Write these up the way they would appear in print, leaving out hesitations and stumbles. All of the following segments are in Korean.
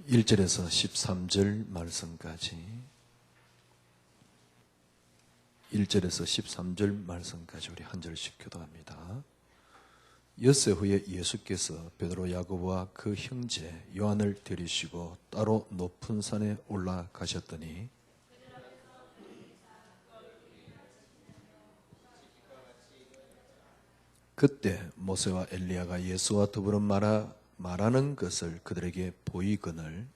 1절에서 13절 말씀까지 1절에서 13절 말씀까지 우리 한 절씩 교독합니다. 엿새 후에 예수께서 베드로 야고보와 그 형제 요한을 데리시고 따로 높은 산에 올라가셨더니 그때 모세와 엘리야가 예수와 더불어 말하는 것을 그들에게 보이거늘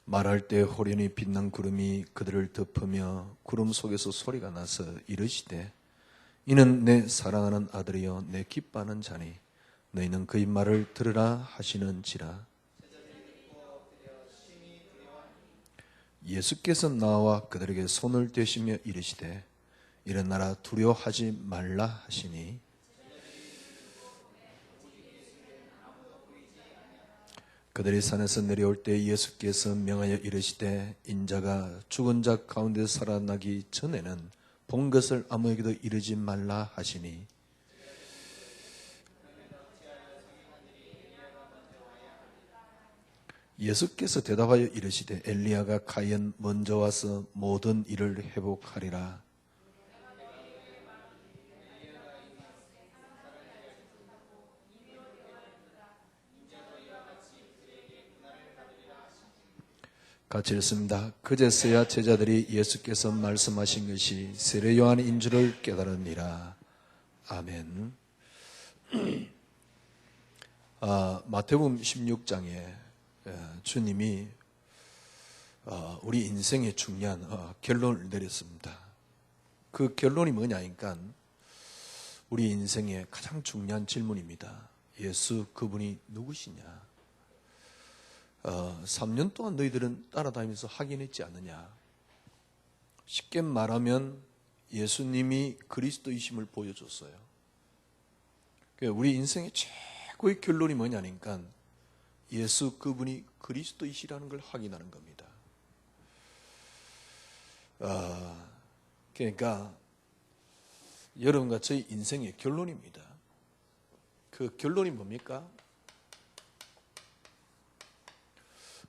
말할 때 호련히 빛난 구름이 그들을 덮으며 구름 속에서 소리가 나서 이르시되 이는 내 사랑하는 아들이요 내 기뻐하는 자니 너희는 그의 말을 들으라 하시는지라. 예수께서 나와 그들에게 손을 대시며 이르시되 일어나라 두려워하지 말라 하시니 그들이 산에서 내려올 때 예수께서 명하여 이르시되 인자가 죽은 자 가운데 살아나기 전에는 본 것을 아무에게도 이르지 말라 하시니 예수께서 대답하여 이르시되 엘리야가 과연 먼저 와서 모든 일을 회복하리라. 같이 읽습니다. 그제서야 제자들이 예수께서 말씀하신 것이 세례 요한인 줄을 깨달으니라. 아멘. 마태복음 16장에 주님이 우리 인생에 중요한 결론을 내렸습니다. 그 결론이 뭐냐니까 우리 인생의 가장 중요한 질문입니다. 예수 그분이 누구시냐? 3년 동안 너희들은 따라다니면서 확인했지 않느냐? 쉽게 말하면 예수님이 그리스도이심을 보여줬어요. 우리 인생의 최고의 결론이 뭐냐니까 예수 그분이 그리스도이시라는 걸 확인하는 겁니다. 그러니까 여러분과 저희 인생의 결론입니다. 그 결론이 뭡니까?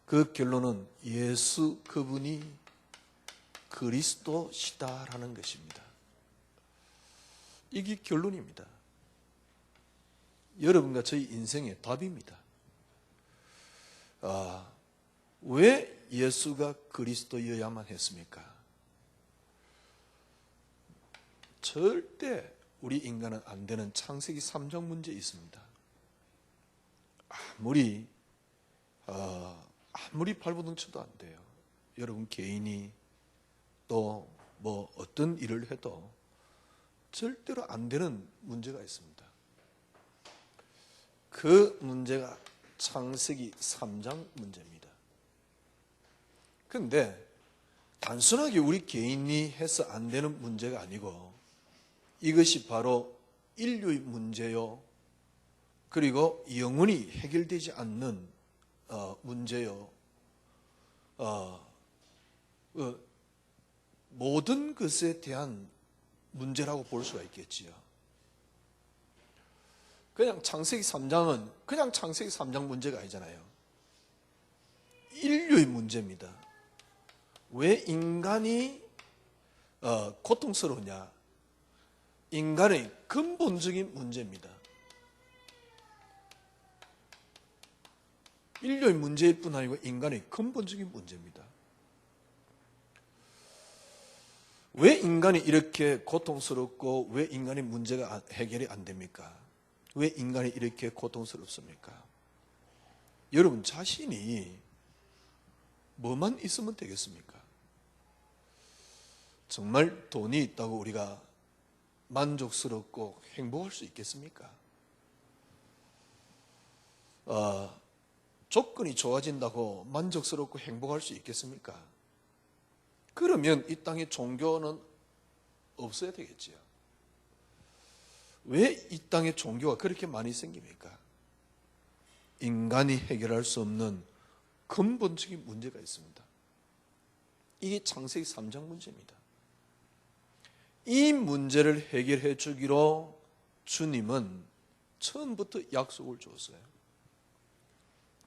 그 결론은 예수 그분이 그리스도시다라는 것입니다. 이게 결론입니다. 여러분과 저희 인생의 답입니다. 왜 예수가 그리스도여야만 했습니까? 절대 우리 인간은 안 되는 창세기 3장 문제 있습니다. 아무리 발버둥 쳐도 안 돼요. 여러분 개인이 또 뭐 어떤 일을 해도 절대로 안 되는 문제가 있습니다. 그 문제가 창세기 3장 문제입니다. 그런데 단순하게 우리 개인이 해서 안 되는 문제가 아니고 이것이 바로 인류의 문제요. 그리고 영원히 해결되지 않는 문제요. 모든 것에 대한 문제라고 볼 수가 있겠지요. 그냥 창세기 3장은 그냥 창세기 3장 문제가 아니잖아요. 인류의 문제입니다. 왜 인간이 고통스러우냐? 인간의 근본적인 문제입니다. 인류의 문제일 뿐 아니고 인간의 근본적인 문제입니다. 왜 인간이 이렇게 고통스럽고 왜 인간의 문제가 해결이 안 됩니까? 왜 인간이 이렇게 고통스럽습니까? 여러분 자신이 뭐만 있으면 되겠습니까? 정말 돈이 있다고 우리가 만족스럽고 행복할 수 있겠습니까? 조건이 좋아진다고 만족스럽고 행복할 수 있겠습니까? 그러면 이 땅에 종교는 없어야 되겠지요. 왜 이 땅에 종교가 그렇게 많이 생깁니까? 인간이 해결할 수 없는 근본적인 문제가 있습니다. 이게 창세기 3장 문제입니다. 이 문제를 해결해 주기로 주님은 처음부터 약속을 줬어요.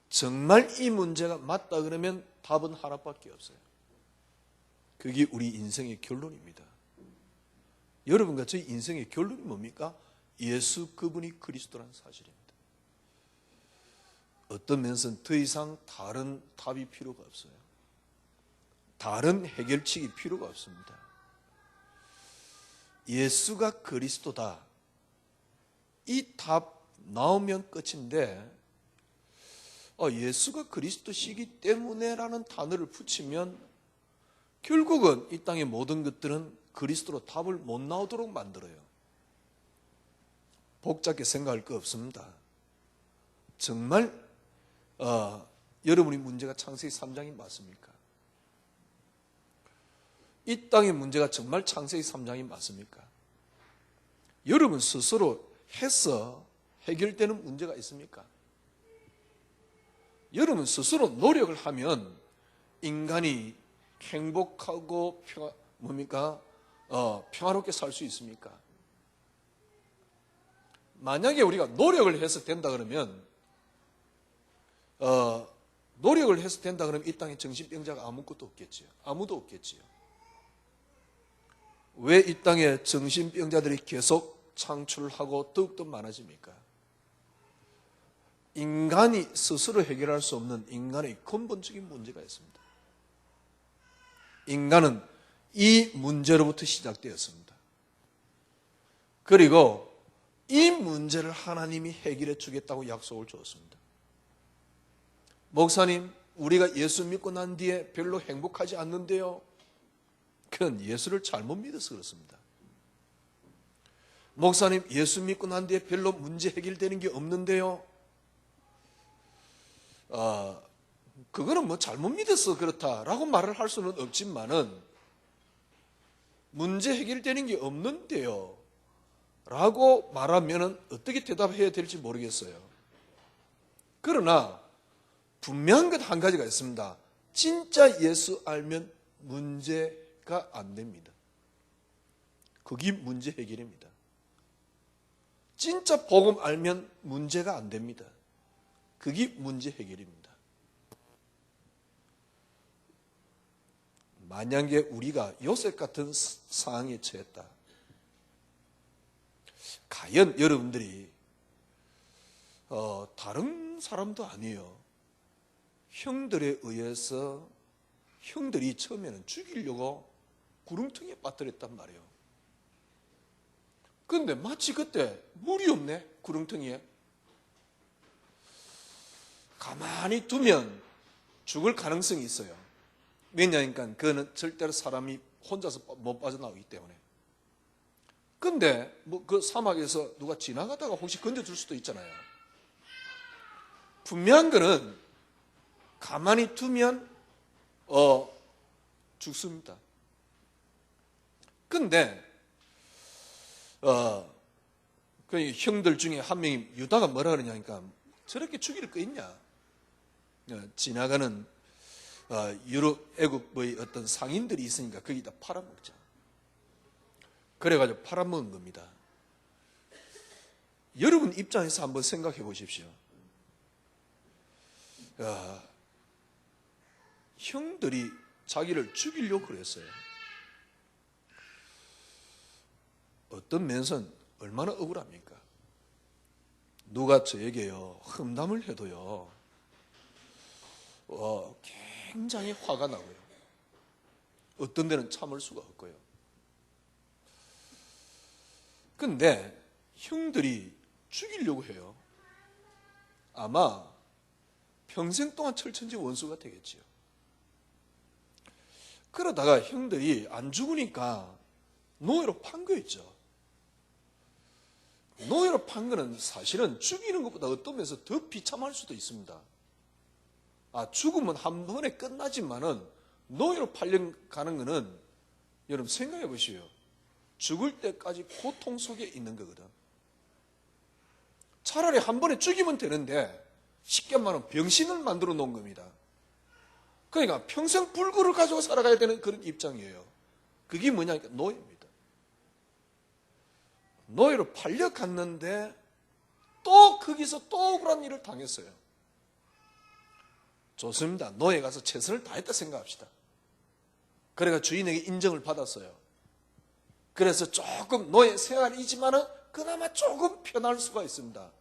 정말 이 문제가 맞다 그러면 답은 하나밖에 없어요. 그게 우리 인생의 결론입니다. 여러분과 저희 인생의 결론이 뭡니까? 예수 그분이 그리스도라는 사실입니다. 어떤 면에서는 더 이상 다른 답이 필요가 없어요. 다른 해결책이 필요가 없습니다. 예수가 그리스도다. 이 답 나오면 끝인데 예수가 그리스도시기 때문에라는 단어를 붙이면 결국은 이 땅의 모든 것들은 그리스도로 답을 못 나오도록 만들어요. 복잡하게 생각할 거 없습니다. 정말 여러분이 문제가 창세기 3장이 맞습니까? 이 땅의 문제가 정말 창세기 3장이 맞습니까? 여러분 스스로 해서 해결되는 문제가 있습니까? 여러분 스스로 노력을 하면 인간이 행복하고 평화롭게 살 수 있습니까? 만약에 우리가 노력을 해서 된다 그러면 이 땅에 정신병자가 아무것도 없겠지요. 아무도 없겠지요. 왜 이 땅에 정신병자들이 계속 창출하고 더욱더 많아집니까? 인간이 스스로 해결할 수 없는 인간의 근본적인 문제가 있습니다. 인간은 이 문제로부터 시작되었습니다. 그리고 이 문제를 하나님이 해결해 주겠다고 약속을 주었습니다. 목사님, 우리가 예수 믿고 난 뒤에 별로 행복하지 않는데요. 그건 예수를 잘못 믿어서 그렇습니다. 목사님, 예수 믿고 난 뒤에 별로 문제 해결되는 게 없는데요. 그거는 잘못 믿어서 그렇다라고 말을 할 수는 없지만은 문제 해결되는 게 없는데요. 라고 말하면 어떻게 대답해야 될지 모르겠어요. 그러나 분명한 것 한 가지가 있습니다. 진짜 예수 알면 문제가 안 됩니다. 그게 문제 해결입니다. 진짜 복음 알면 문제가 안 됩니다. 그게 문제 해결입니다. 만약에 우리가 요셉 같은 상황에 처했다. 과연 여러분들이 다른 사람도 아니에요. 형들에 의해서 형들이 처음에는 죽이려고 구렁텅이에 빠뜨렸단 말이에요. 그런데 마치 그때 물이 없네, 구렁텅이에. 가만히 두면 죽을 가능성이 있어요. 왜냐니까 그거는 절대로 사람이 혼자서 못 빠져나오기 때문에. 근데 그 사막에서 누가 지나가다가 혹시 건져줄 수도 있잖아요. 분명한 거는 가만히 두면 죽습니다. 근데 그 형들 중에 한 명이 유다가 뭐라 그러냐니까 저렇게 죽일 거 있냐? 지나가는 애국의 어떤 상인들이 있으니까 거기다 팔아먹자. 그래가지고 팔아먹은 겁니다. 여러분 입장에서 한번 생각해 보십시오. 형들이 자기를 죽이려고 그랬어요. 어떤 면에서는 얼마나 억울합니까? 누가 저에게요 험담을 해도요 굉장히 화가 나고요. 어떤 데는 참을 수가 없고요. 근데 형들이 죽이려고 해요. 아마 평생 동안 철천지 원수가 되겠지요. 그러다가 형들이 안 죽으니까 노예로 판 거였죠. 노예로 판 거는 사실은 죽이는 것보다 어떤 면에서 더 비참할 수도 있습니다. 죽으면 한 번에 끝나지만은 노예로 팔려가는 거는 여러분 생각해 보시오. 죽을 때까지 고통 속에 있는 거거든. 차라리 한 번에 죽이면 되는데 쉽게 말하면 병신을 만들어 놓은 겁니다. 그러니까 평생 불구를 가지고 살아가야 되는 그런 입장이에요. 그게 뭐냐니까 노예입니다. 노예로 팔려갔는데 또 거기서 또 억울한 일을 당했어요. 좋습니다. 노예 가서 최선을 다했다 생각합시다. 그래가 주인에게 인정을 받았어요. 그래서 조금 노예 생활이지만은 그나마 조금 편할 수가 있습니다.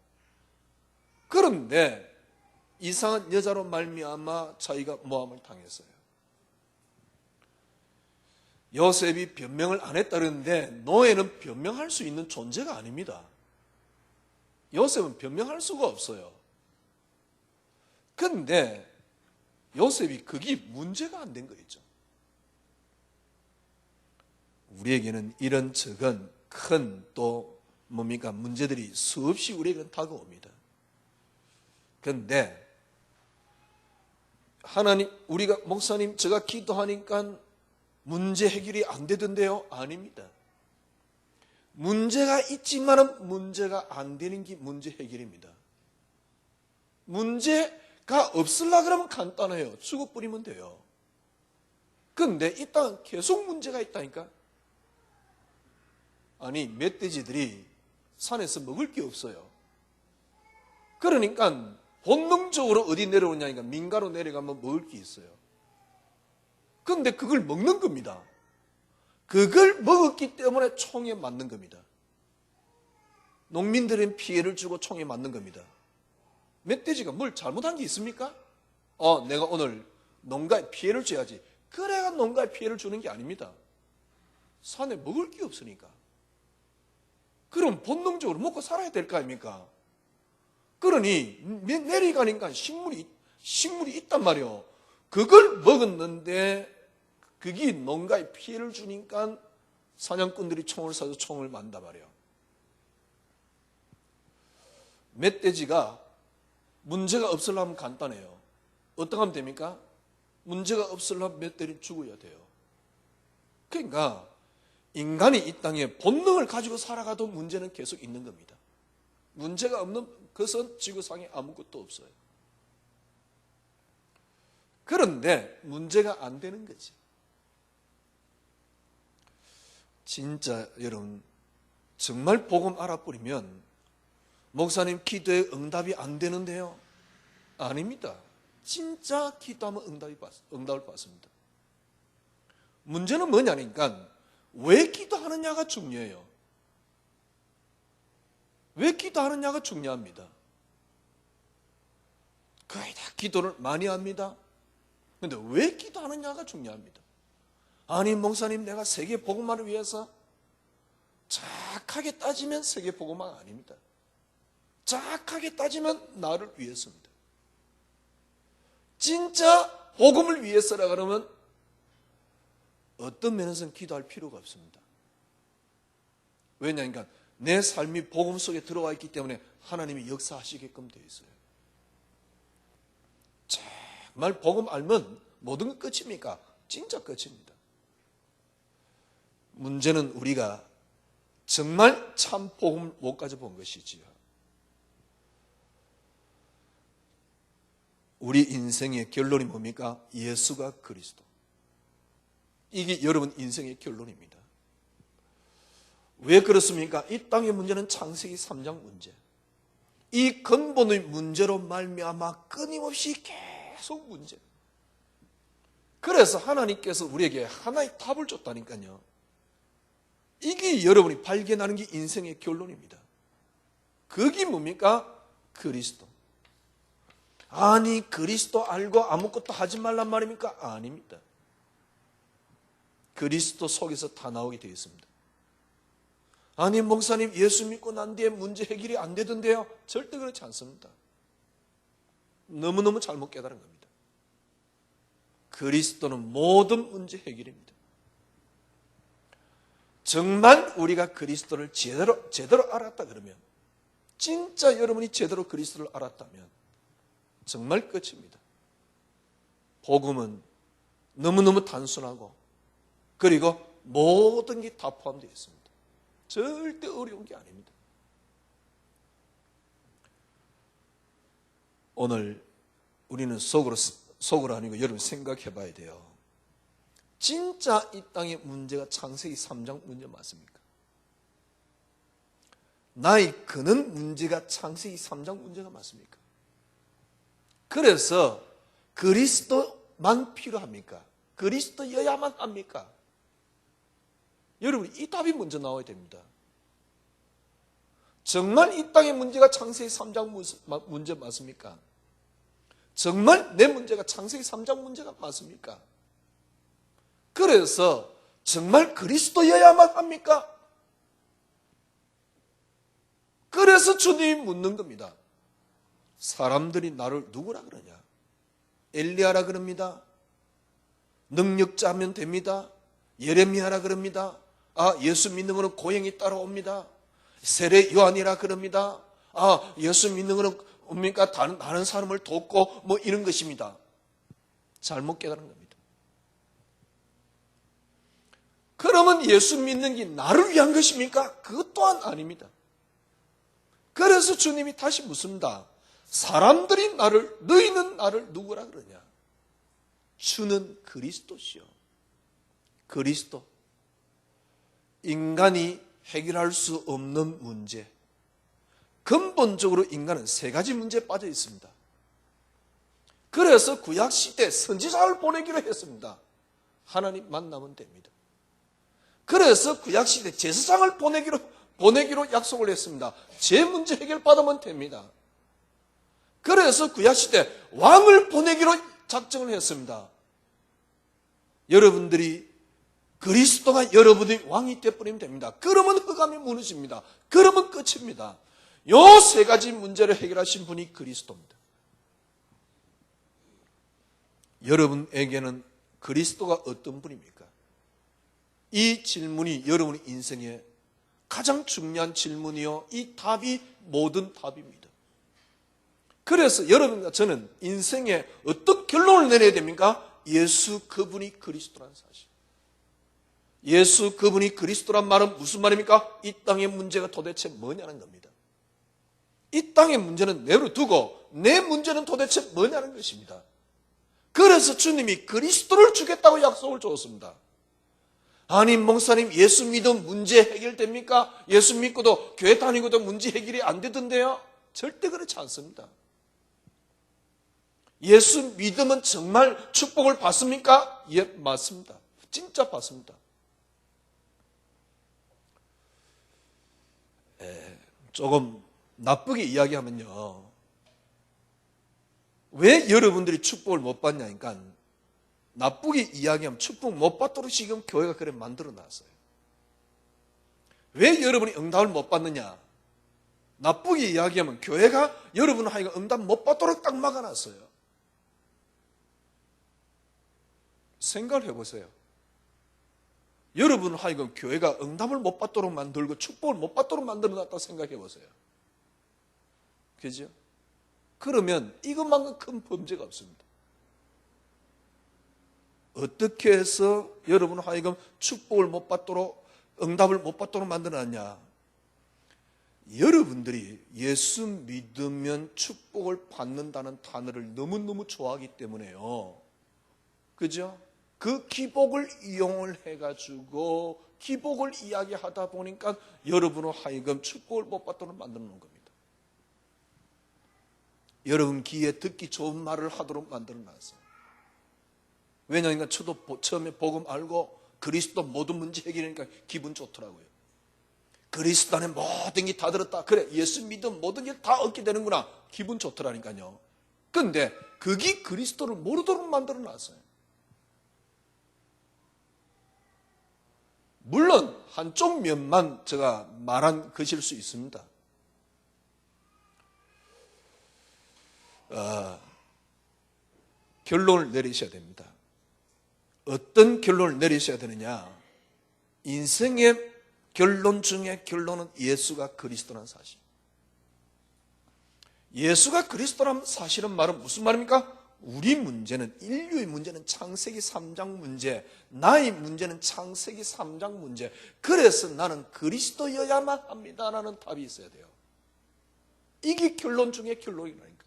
그런데 이상한 여자로 말미암아 자기가 모함을 당했어요. 요셉이 변명을 안 했다는데 노예는 변명할 수 있는 존재가 아닙니다. 요셉은 변명할 수가 없어요. 그런데 요셉이 그게 문제가 안 된 거 있죠. 우리에게는 이런 적은 큰 또 뭡니까 문제들이 수없이 우리에게는 다가옵니다. 그런데 하나님, 우리가 목사님 제가 기도하니까 문제 해결이 안 되던데요? 아닙니다. 문제가 있지만은 문제가 안 되는 게 문제 해결입니다. 문제가 없으려 그러면 간단해요. 죽어버리면 돼요. 그런데 이 땅은 계속 문제가 있다니까. 아니 멧돼지들이 산에서 먹을 게 없어요. 그러니까 본능적으로 어디 내려오냐니까 민가로 내려가면 먹을 게 있어요. 그런데 그걸 먹는 겁니다. 그걸 먹었기 때문에 총에 맞는 겁니다. 농민들은 피해를 주고 총에 맞는 겁니다. 멧돼지가 뭘 잘못한 게 있습니까? 내가 오늘 농가에 피해를 줘야지. 그래가 농가에 피해를 주는 게 아닙니다. 산에 먹을 게 없으니까. 그럼 본능적으로 먹고 살아야 될 거 아닙니까? 그러니 내려가니까 식물이 있단 말이에요. 그걸 먹었는데 그게 농가에 피해를 주니까 사냥꾼들이 총을 쏴서 총을 맞는단 말이에요. 멧돼지가 문제가 없으려면 간단해요. 어떻게 하면 됩니까? 문제가 없으려면 멧돼지는 죽어야 돼요. 그러니까 인간이 이 땅에 본능을 가지고 살아가도 문제는 계속 있는 겁니다. 문제가 없는 것은 지구상에 아무것도 없어요. 그런데 문제가 안 되는 거지. 진짜 여러분 정말 복음 알아버리면 목사님 기도에 응답이 안 되는데요? 아닙니다. 진짜 기도하면 응답을 받습니다. 문제는 뭐냐니까 왜 기도하느냐가 중요해요. 왜 기도하느냐가 중요합니다. 거의 다 기도를 많이 합니다. 그런데 왜 기도하느냐가 중요합니다. 아니 목사님 내가 세계 복음화를 위해서 정확하게 따지면 세계 복음화가 아닙니다. 정확하게 따지면 나를 위해서입니다. 진짜 복음을 위해서라 그러면 어떤 면에서는 기도할 필요가 없습니다. 왜냐하니까 내 삶이 복음 속에 들어와 있기 때문에 하나님이 역사하시게끔 되어 있어요. 정말 복음 알면 모든 것 끝입니까? 진짜 끝입니다. 문제는 우리가 정말 참 복음을 못 가져본 것이지요. 우리 인생의 결론이 뭡니까? 예수가 그리스도. 이게 여러분 인생의 결론입니다. 왜 그렇습니까? 이 땅의 문제는 창세기 3장 문제. 이 근본의 문제로 말미암아 끊임없이 계속 문제. 그래서 하나님께서 우리에게 하나의 답을 줬다니까요. 이게 여러분이 발견하는 게 인생의 결론입니다. 그게 뭡니까? 그리스도. 아니 그리스도 알고 아무것도 하지 말란 말입니까? 아닙니다. 그리스도 속에서 다 나오게 되어 있습니다. 아니 목사님 예수 믿고 난 뒤에 문제 해결이 안 되던데요? 절대 그렇지 않습니다. 너무너무 잘못 깨달은 겁니다. 그리스도는 모든 문제 해결입니다. 정말 우리가 그리스도를 제대로 알았다 그러면, 진짜 여러분이 제대로 그리스도를 알았다면 정말 끝입니다. 복음은 너무너무 단순하고 그리고 모든 게 다 포함되어 있습니다. 절대 어려운 게 아닙니다. 오늘 우리는 속으로 속으로 아니고 여러분 생각해 봐야 돼요. 진짜 이 땅의 문제가 창세기 3장 문제 맞습니까? 나의 그는 문제가 창세기 3장 문제가 맞습니까? 그래서 그리스도만 필요합니까? 그리스도여야만 합니까? 여러분, 이 답이 먼저 나와야 됩니다. 정말 이 땅의 문제가 창세기 3장 문제 맞습니까? 정말 내 문제가 창세기 3장 문제가 맞습니까? 그래서 정말 그리스도여야만 합니까? 그래서 주님이 묻는 겁니다. 사람들이 나를 누구라 그러냐? 엘리야라 그럽니다. 능력자면 됩니다. 예레미야라 그럽니다. 예수 믿는 것은 고행이 따라옵니다. 세례 요한이라 그럽니다. 예수 믿는 것은 뭡니까? 다른 사람을 돕고 뭐 이런 것입니다. 잘못 깨달은 겁니다. 그러면 예수 믿는 게 나를 위한 것입니까? 그것 또한 아닙니다. 그래서 주님이 다시 묻습니다. 사람들이 너희는 나를 누구라 그러냐? 주는 그리스도시요. 그리스도. 인간이 해결할 수 없는 문제. 근본적으로 인간은 세 가지 문제에 빠져 있습니다. 그래서 구약시대 선지자를 보내기로 했습니다. 하나님 만나면 됩니다. 그래서 구약시대 제사장을 보내기로 약속을 했습니다. 제 문제 해결받으면 됩니다. 그래서 구약시대 왕을 보내기로 작정을 했습니다. 여러분들이 그리스도가 여러분의 왕이 되어버리면 됩니다. 그러면 흑암이 무너집니다. 그러면 끝입니다. 요 세 가지 문제를 해결하신 분이 그리스도입니다. 여러분에게는 그리스도가 어떤 분입니까? 이 질문이 여러분의 인생에 가장 중요한 질문이요. 이 답이 모든 답입니다. 그래서 여러분과 저는 인생에 어떤 결론을 내려야 됩니까? 예수 그분이 그리스도라는 사실. 예수 그분이 그리스도란 말은 무슨 말입니까? 이 땅의 문제가 도대체 뭐냐는 겁니다. 이 땅의 문제는 내려두고 내 문제는 도대체 뭐냐는 것입니다. 그래서 주님이 그리스도를 주겠다고 약속을 주었습니다. 아니 목사님 예수 믿으면 문제 해결됩니까? 예수 믿고도 교회 다니고도 문제 해결이 안 되던데요? 절대 그렇지 않습니다. 예수 믿으면 정말 축복을 받습니까? 예, 맞습니다. 진짜 받습니다. 조금 나쁘게 이야기하면요. 왜 여러분들이 축복을 못 받냐니까 나쁘게 이야기하면 축복 못 받도록 지금 교회가 그래 만들어 놨어요. 왜 여러분이 응답을 못 받느냐? 나쁘게 이야기하면 교회가 여러분을 하여금 응답 못 받도록 딱 막아놨어요. 생각을 해보세요. 여러분을 하여금 교회가 응답을 못 받도록 만들고 축복을 못 받도록 만들어놨다고 생각해보세요. 그죠? 그러면 이것만큼 큰 범죄가 없습니다. 어떻게 해서 여러분을 하여금 축복을 못 받도록 응답을 못 받도록 만들어놨냐? 여러분들이 예수 믿으면 축복을 받는다는 단어를 너무너무 좋아하기 때문에요. 그죠? 그 기복을 이용을 해가지고 기복을 이야기하다 보니까 여러분을 하여금 축복을 못 받도록 만들어 놓은 겁니다. 여러분 귀에 듣기 좋은 말을 하도록 만들어 놨어요. 왜냐하면 저도 처음에 복음 알고 그리스도 모든 문제 해결하니까 기분 좋더라고요. 그리스도 안에 모든 게 다 들었다. 그래 예수 믿으면 모든 게 다 얻게 되는구나. 기분 좋더라니까요. 그런데 그게 그리스도를 모르도록 만들어 놨어요. 물론 한쪽 면만 제가 말한 것일 수 있습니다. 결론을 내리셔야 됩니다. 어떤 결론을 내리셔야 되느냐? 인생의 결론 중에 결론은 예수가 그리스도라는 사실. 예수가 그리스도라는 사실은 말은 무슨 말입니까? 우리 문제는 인류의 문제는 창세기 3장 문제, 나의 문제는 창세기 3장 문제. 그래서 나는 그리스도여야만 합니다라는 답이 있어야 돼요. 이게 결론 중에 결론이라니까.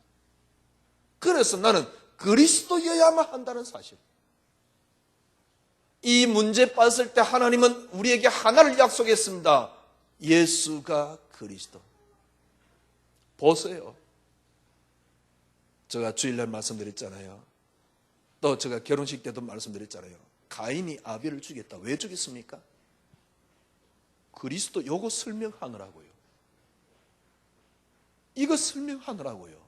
그래서 나는 그리스도여야만 한다는 사실. 이 문제 빠졌을 때 하나님은 우리에게 하나를 약속했습니다. 예수가 그리스도. 보세요. 제가 주일날 말씀드렸잖아요. 또 제가 결혼식 때도 말씀드렸잖아요. 가인이 아벨을 죽였다. 왜 죽였습니까? 그리스도 요거 설명하느라고요. 이거 설명하느라고요.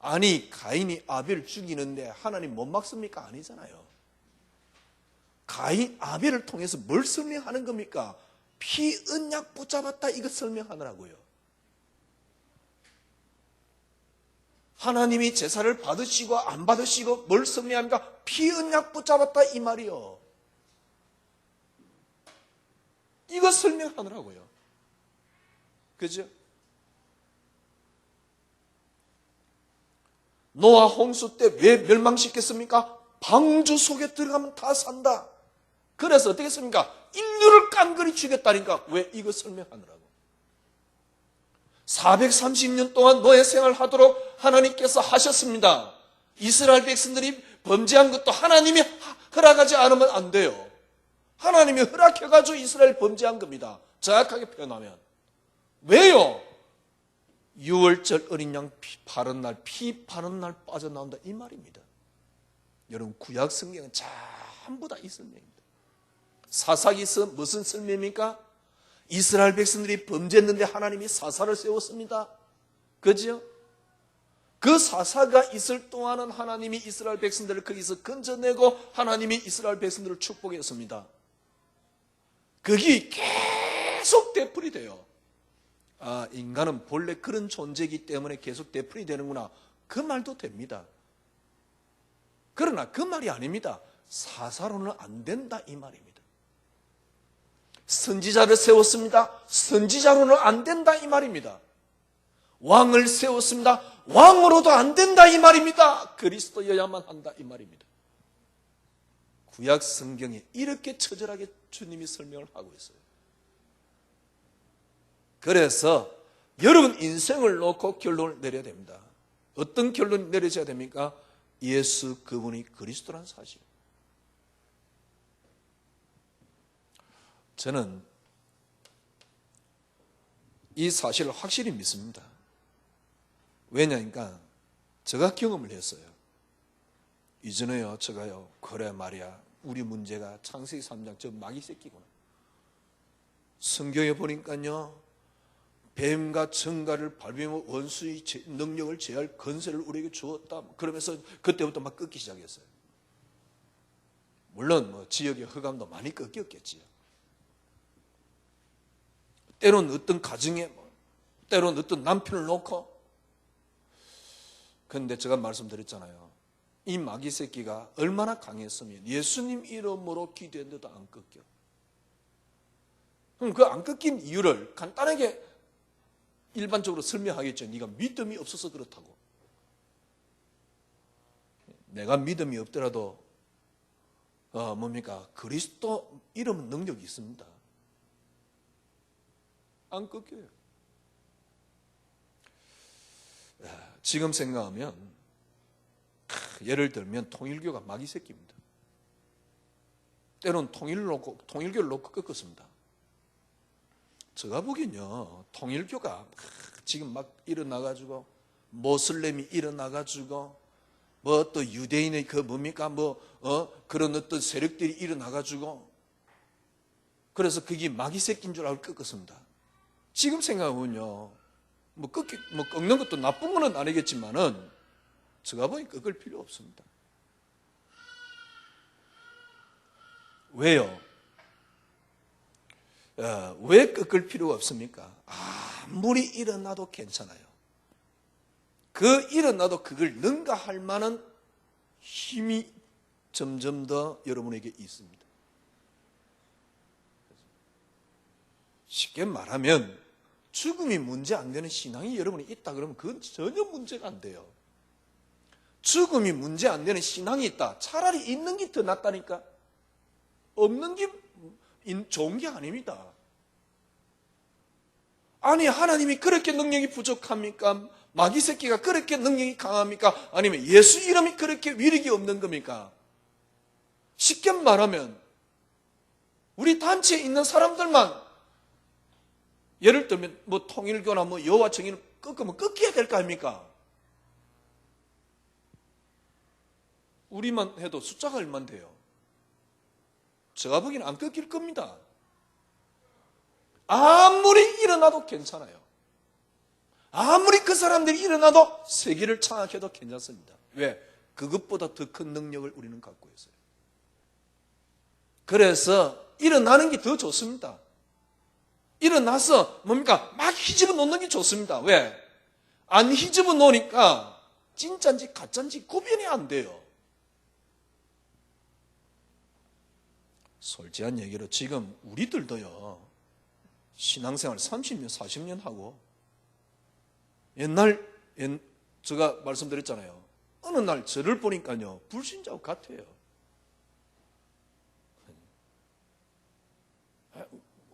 아니 가인이 아벨을 죽이는데 하나님 못 막습니까? 아니잖아요. 가인 아벨을 통해서 뭘 설명하는 겁니까? 피 언약 붙잡았다 이거 설명하느라고요. 하나님이 제사를 받으시고 안 받으시고 뭘 설명합니까? 피 언약 붙잡았다 이 말이요. 이거 설명하느라고요. 그죠? 노아 홍수 때 왜 멸망시켰습니까? 방주 속에 들어가면 다 산다. 그래서 어떻게 했습니까? 인류를 깡그리 죽였다니까. 왜? 이거 설명하느라고. 430년 동안 노예 생활하도록 하나님께서 하셨습니다. 이스라엘 백성들이 범죄한 것도 하나님이 허락하지 않으면 안 돼요. 하나님이 허락해가지고 이스라엘 범죄한 겁니다. 정확하게 표현하면. 왜요? 6월절 어린 양 피 바른 날 빠져나온다 이 말입니다. 여러분 구약 성경은 전부 다 이 설명입니다. 사사기서 무슨 설명입니까? 이스라엘 백성들이 범죄했는데 하나님이 사사를 세웠습니다. 그죠? 그 사사가 있을 동안은 하나님이 이스라엘 백성들을 거기서 건져내고 하나님이 이스라엘 백성들을 축복했습니다. 그게 계속 되풀이 돼요. 아, 인간은 본래 그런 존재이기 때문에 계속 되풀이 되는구나. 그 말도 됩니다. 그러나 그 말이 아닙니다. 사사로는 안 된다 이 말입니다. 선지자를 세웠습니다. 선지자로는 안 된다 이 말입니다. 왕을 세웠습니다. 왕으로도 안 된다 이 말입니다. 그리스도여야만 한다 이 말입니다. 구약 성경에 이렇게 처절하게 주님이 설명을 하고 있어요. 그래서 여러분 인생을 놓고 결론을 내려야 됩니다. 어떤 결론을 내려야 됩니까? 예수 그분이 그리스도란 사실. 저는 이 사실을 확실히 믿습니다. 왜냐니까 제가 경험을 했어요. 이전에요 제가요 그래 말이야 우리 문제가 창세기 3장 저 마귀 새끼구나. 성경에 보니까요 뱀과 정갈을 밟으며 원수의 능력을 제할 권세를 우리에게 주었다. 그러면서 그때부터 막 꺾기 시작했어요. 물론 뭐 지역의 흑암도 많이 꺾였겠지요. 때론 어떤 가정에 때론 어떤 남편을 놓고. 그런데 제가 말씀드렸잖아요. 이 마귀 새끼가 얼마나 강했으면 예수님 이름으로 기도했는데도 안 꺾여. 그럼 그 안 꺾인 이유를 간단하게 일반적으로 설명하겠죠. 네가 믿음이 없어서 그렇다고. 내가 믿음이 없더라도 뭡니까? 그리스도 이름은 능력이 있습니다. 안 꺾여요. 지금 생각하면 예를 들면 통일교가 마귀 새끼입니다. 때론 통일교를 놓고 꺾었습니다. 제가 보기엔요 통일교가 지금 막 일어나가지고 모슬렘이 일어나가지고 뭐 또 유대인의 그 뭡니까 그런 어떤 세력들이 일어나가지고 그래서 그게 마귀 새끼인 줄 알고 꺾었습니다. 지금 생각하면요 꺾는 것도 나쁜 건 아니겠지만은 제가 보니 꺾을 필요 없습니다. 왜요? 왜 꺾을 필요가 없습니까? 아무리 일어나도 괜찮아요. 그 일어나도 그걸 능가할 만한 힘이 점점 더 여러분에게 있습니다. 쉽게 말하면 죽음이 문제 안 되는 신앙이 여러분이 있다 그러면 그건 전혀 문제가 안 돼요. 죽음이 문제 안 되는 신앙이 있다. 차라리 있는 게 더 낫다니까. 없는 게 좋은 게 아닙니다. 아니 하나님이 그렇게 능력이 부족합니까? 마귀 새끼가 그렇게 능력이 강합니까? 아니면 예수 이름이 그렇게 위력이 없는 겁니까? 쉽게 말하면 우리 단체에 있는 사람들만 예를 들면 뭐 통일교나 뭐 여호와 증인을 꺾으면 꺾여야 될 거 아닙니까? 우리만 해도 숫자가 얼만데요? 제가 보기에는 안 꺾일 겁니다. 아무리 일어나도 괜찮아요. 아무리 그 사람들이 일어나도 세계를 장악해도 괜찮습니다. 왜? 그것보다 더 큰 능력을 우리는 갖고 있어요. 그래서 일어나는 게 더 좋습니다. 일어나서 뭡니까? 막 휘집어 놓는 게 좋습니다. 왜? 안 휘집어 놓으니까 진짜인지 가짜인지 구별이 안 돼요. 솔직한 얘기로 지금 우리들도요, 신앙생활 30년, 40년 하고, 제가 말씀드렸잖아요. 어느 날 저를 보니까요, 불신자와 같아요.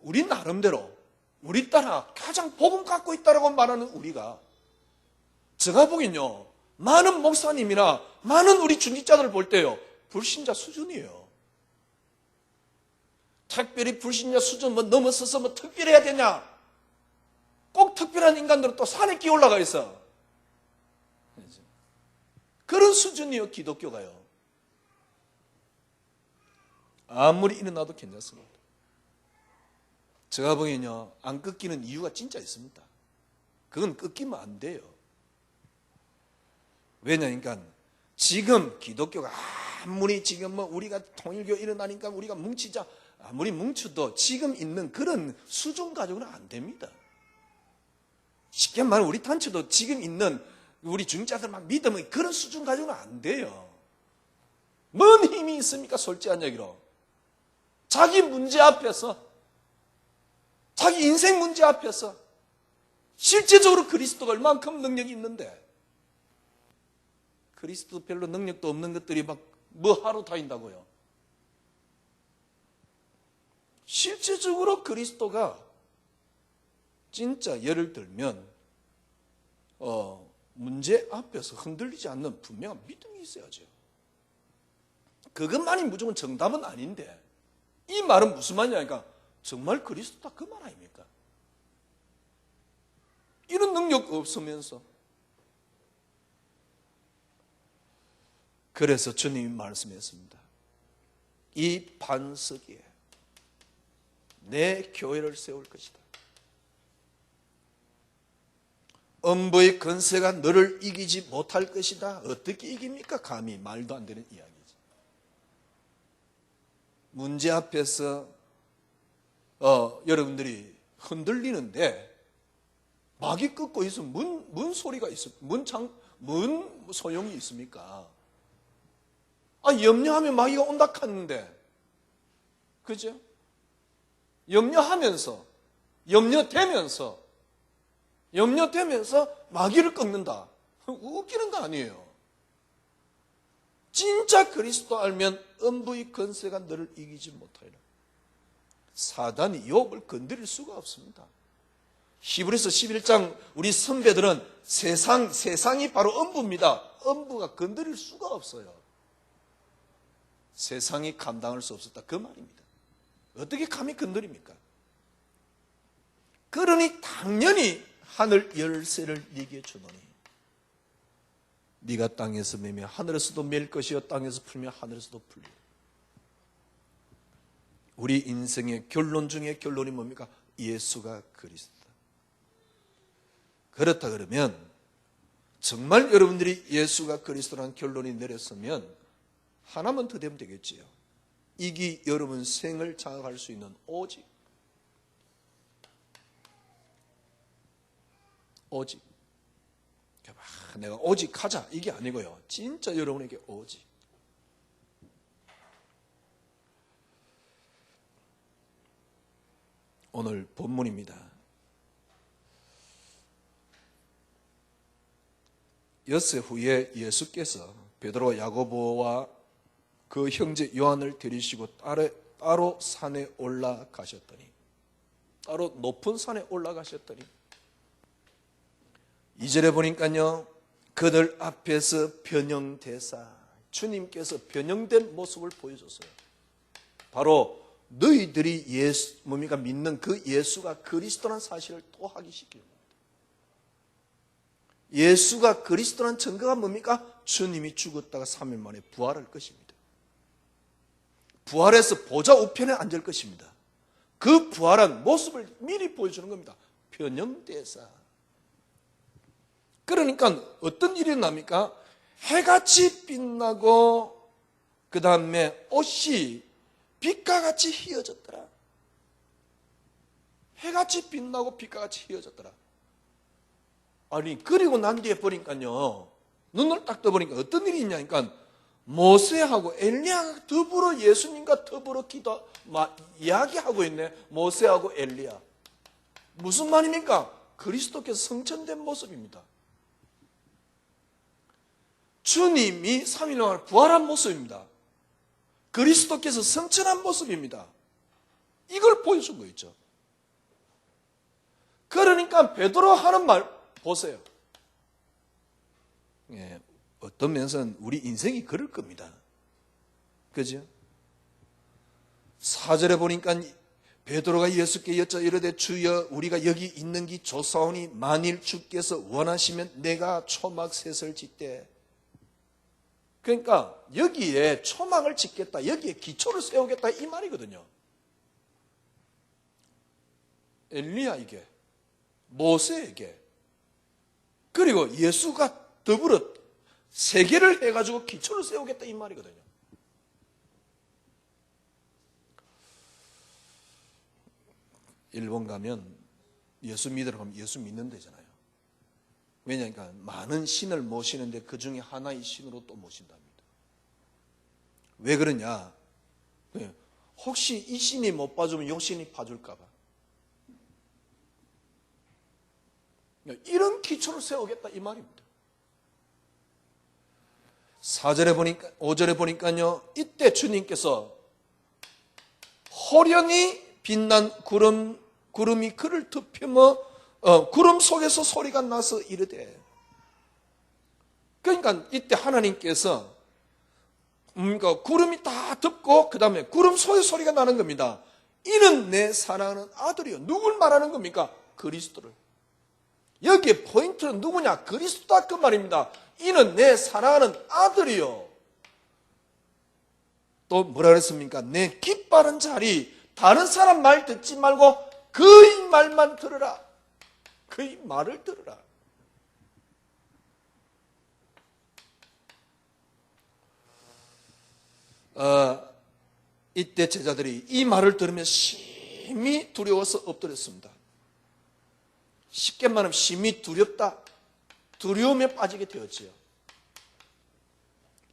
우리 나름대로, 우리 따라 가장 복음 갖고 있다라고 말하는 우리가, 제가 보기엔요, 많은 목사님이나 많은 우리 중직자들을 볼 때요, 불신자 수준이에요. 특별히 불신자 수준 뭐 넘어서서 뭐 특별해야 되냐? 꼭 특별한 인간들은 또 산에 끼어 올라가 있어. 그런 수준이요, 기독교가요. 아무리 일어나도 괜찮습니다. 제가 보기엔요, 안 꺾이는 이유가 진짜 있습니다. 그건 꺾이면 안 돼요. 왜냐니까 지금 기독교가 아무리 지금 뭐 우리가 통일교 일어나니까 우리가 뭉치자, 아무리 뭉쳐도 지금 있는 그런 수준 가지고는 안 됩니다. 쉽게 말하면 우리 단체도 지금 있는 우리 중자들 막 믿으면 그런 수준 가지고는 안 돼요. 뭔 힘이 있습니까? 솔직한 얘기로. 자기 문제 앞에서, 자기 인생 문제 앞에서 실제적으로 그리스도가 얼만큼 능력이 있는데 그리스도 별로 능력도 없는 것들이 막 뭐 하루 다닌다고요. 실제적으로 그리스도가 진짜 예를 들면 문제 앞에서 흔들리지 않는 분명한 믿음이 있어야죠. 그것만이 무조건 정답은 아닌데 이 말은 무슨 말이냐니까 정말 그리스도다 그 말 아닙니까? 이런 능력 없으면서 그래서 주님이 말씀했습니다. 이 반석에 내 교회를 세울 것이다. 음부의 권세가 너를 이기지 못할 것이다. 어떻게 이깁니까? 감히 말도 안 되는 이야기죠. 문제 앞에서 여러분들이 흔들리는데 막이 꺾고 있으면 뭔 소리가 있어? 뭔 소용이 있습니까? 염려하면 마귀가 온다 하는데, 그죠? 염려하면서 마귀를 꺾는다. 웃기는 거 아니에요. 진짜 그리스도 알면 음부의 권세가 너를 이기지 못하리라. 사단이 욥을 건드릴 수가 없습니다. 히브리서 11장 우리 선배들은 세상이 바로 음부입니다. 음부가 건드릴 수가 없어요. 세상이 감당할 수 없었다 그 말입니다. 어떻게 감히 건드립니까? 그러니 당연히 하늘 열쇠를 네게 주노니 네가 땅에서 매며 하늘에서도 맬 것이요 땅에서 풀며 하늘에서도 풀리라. 우리 인생의 결론 중에 결론이 뭡니까? 예수가 그리스도다. 그렇다 그러면 정말 여러분들이 예수가 그리스도라는 결론이 내렸으면 하나만 더 되면 되겠지요. 이게 여러분 생을 장악할 수 있는 오직 내가 오직 하자 이게 아니고요. 진짜 여러분에게 오직 오늘 본문입니다. 엿새 후에 예수께서 베드로 야고보와 그 형제 요한을 데리시고 따로 산에 올라가셨더니 따로 높은 산에 올라가셨더니 2절에 보니까요, 그들 앞에서 변형대사, 주님께서 변형된 모습을 보여줬어요. 바로 너희들이 뭡니까? 믿는 그 예수가 그리스도라는 사실을 또 확인시키는 겁니다. 예수가 그리스도라는 증거가 뭡니까? 주님이 죽었다가 3일 만에 부활할 것입니다. 부활해서 보좌 우편에 앉을 것입니다. 그 부활한 모습을 미리 보여주는 겁니다. 변형대사. 그러니까 어떤 일이 납니까? 해같이 빛나고 그 다음에 옷이 빛과 같이 휘어졌더라. 해같이 빛나고 빛과 같이 휘어졌더라. 아니, 그리고 난 뒤에 보니까요, 눈을 딱 떠보니까 어떤 일이 있냐니까, 모세하고 엘리야가 더불어 예수님과 더불어 이야기하고 있네. 모세하고 엘리야. 무슨 말입니까? 그리스도께서 성천된 모습입니다. 주님이 3일 만에 부활한 모습입니다. 그리스도께서 성천한 모습입니다. 이걸 보여준 거 있죠. 그러니까 베드로 하는 말 보세요. 예, 어떤 면에서는 우리 인생이 그럴 겁니다. 그죠? 4절에 보니까 베드로가 예수께 여쭤 이르되 주여 우리가 여기 있는 기 조사오니 만일 주께서 원하시면 내가 초막 셋을 짓되. 그러니까 여기에 초막을 짓겠다, 여기에 기초를 세우겠다 이 말이거든요. 엘리야에게, 모세에게, 그리고 예수가 더불어 세 개를 해가지고 기초를 세우겠다 이 말이거든요. 일본 가면 예수 믿으러 가면 예수 믿는 데잖아요. 왜냐하니까 많은 신을 모시는데 그 중에 하나의 신으로 또 모신답니다. 왜 그러냐? 혹시 이 신이 못 봐주면 요 신이 봐줄까 봐. 이런 기초를 세우겠다 이 말입니다. 4절에 보니까, 5절에 보니까요, 이때 주님께서 호련히 빛난 구름이 그를 덮으며 구름 속에서 소리가 나서 이르되. 그러니까 이때 하나님께서 구름이 다 덮고 그 다음에 구름 속에 소리가 나는 겁니다. 이는 내 사랑하는 아들이요. 누굴 말하는 겁니까? 그리스도를. 여기에 포인트는 누구냐? 그리스도다 그 말입니다. 이는 내 사랑하는 아들이요. 또 뭐라 그랬습니까? 내 기뻐하는 자리. 다른 사람 말 듣지 말고 그의 말만 들으라. 그의 말을 들으라. 이때 제자들이 이 말을 들으며 심히 두려워서 엎드렸습니다. 쉽게 말하면 심히 두렵다. 두려움에 빠지게 되었지요.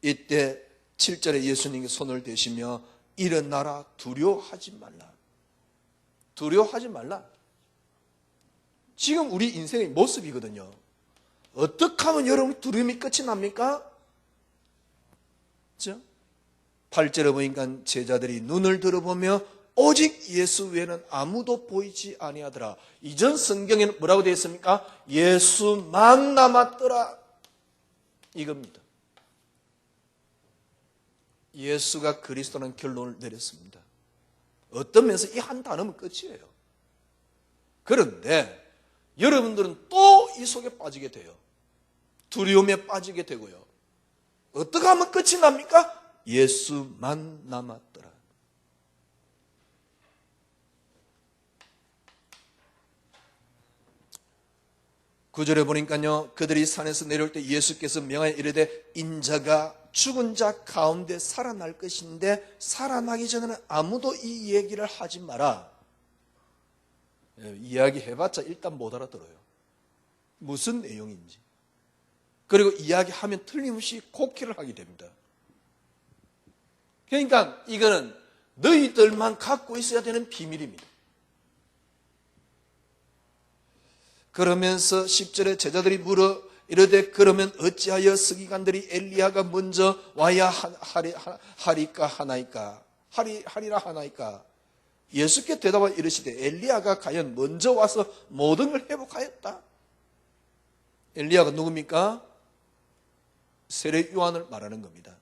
이때 7절에 예수님께 손을 대시며 일어나라, 두려워하지 말라. 두려워하지 말라. 지금 우리 인생의 모습이거든요. 어떻게 하면 여러분 두려움이 끝이 납니까? 그렇죠? 8절에 보니까 제자들이 눈을 들어보며 오직 예수 외에는 아무도 보이지 아니하더라. 이전 성경에는 뭐라고 되어 있습니까? 예수만 남았더라. 이겁니다. 예수가 그리스도라는 결론을 내렸습니다. 어떤 면에서 이 한 단어면 끝이에요. 그런데 여러분들은 또 이 속에 빠지게 돼요. 두려움에 빠지게 되고요. 어떻게 하면 끝이 납니까? 예수만 남았더라. 구절에 보니까요, 그들이 산에서 내려올 때 예수께서 명하여 이르되 인자가 죽은 자 가운데 살아날 것인데 살아나기 전에는 아무도 이 얘기를 하지 마라. 이야기해봤자 일단 못 알아들어요. 무슨 내용인지. 그리고 이야기하면 틀림없이 곡해를 하게 됩니다. 그러니까 이거는 너희들만 갖고 있어야 되는 비밀입니다. 그러면서 10절에 제자들이 물어 이르되 그러면 어찌하여 서기관들이 엘리야가 먼저 와야 하리라 하나이까. 예수께 대답하여 이르시되 엘리야가 과연 먼저 와서 모든 걸 회복하였다. 엘리야가 누굽니까? 세례 요한을 말하는 겁니다.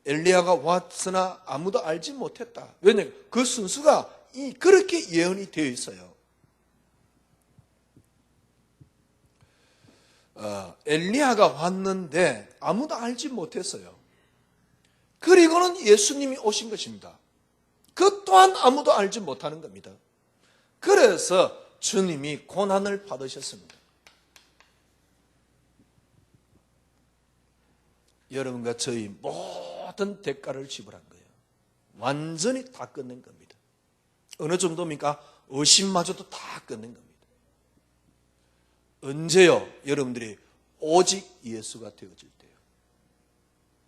엘리야가 왔으나 아무도 알지 못했다. 왜냐하면 그 순수가 그렇게 예언이 되어 있어요. 엘리야가 왔는데 아무도 알지 못했어요. 그리고는 예수님이 오신 것입니다. 그 또한 아무도 알지 못하는 겁니다. 그래서 주님이 고난을 받으셨습니다. 여러분과 저희 모든 대가를 지불한 거예요. 완전히 다 끝낸 겁니다. 어느 정도입니까? 의심마저도 다 끝낸 겁니다. 언제요? 여러분들이 오직 예수가 되어질 때요.